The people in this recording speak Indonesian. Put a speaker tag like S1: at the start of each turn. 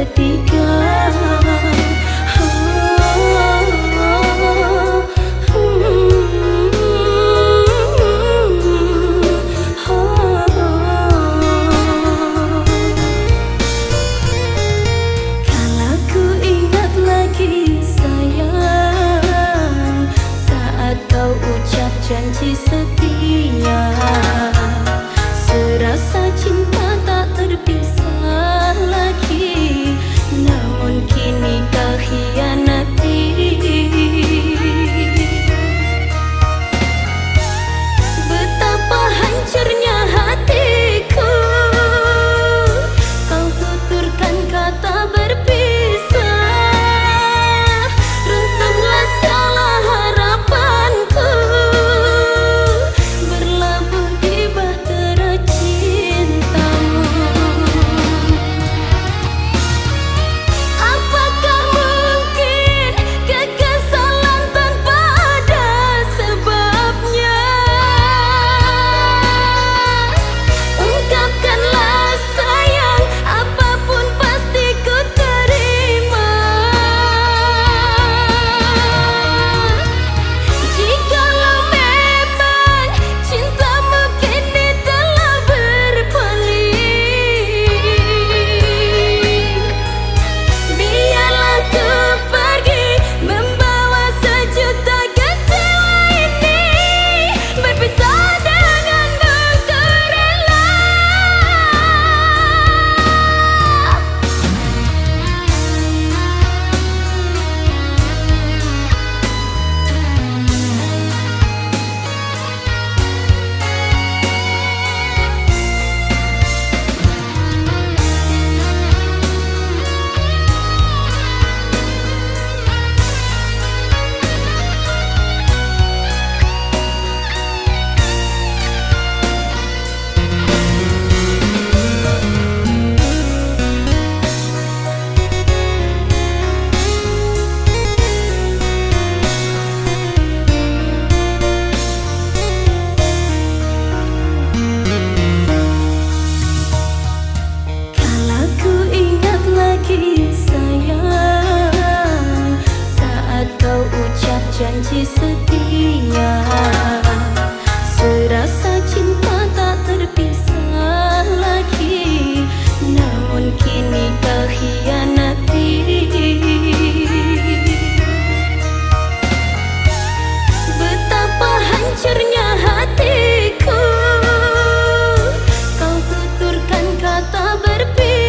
S1: seketika. Kalau ku ingat lagi sayang, saat kau ucap janji setia, serasa cinta tak terpisah lagi, namun kini kau hianati. Betapa hancurnya hatiku, kau tuturkan kata berpisah. Rentanglah segala harapanku, berlabuh di bahtera cintamu. Apakah mungkin kekesalan tanpa ada sebabnya? Ungkapkanlah sayang, apapun pasti ku terima. Jikalau memang cintamu kini telah berpaling, biarlah ku pergi membawa sejuta kecewa ini, berpisah denganmu ku rela. Kalau ku ingat lagi sayang, saat kau ucap janji setia, serasa cinta tak terpisah lagi, namun kini kau hianati. Betapa hancurnya hatiku, kau tuturkan kata berpisah.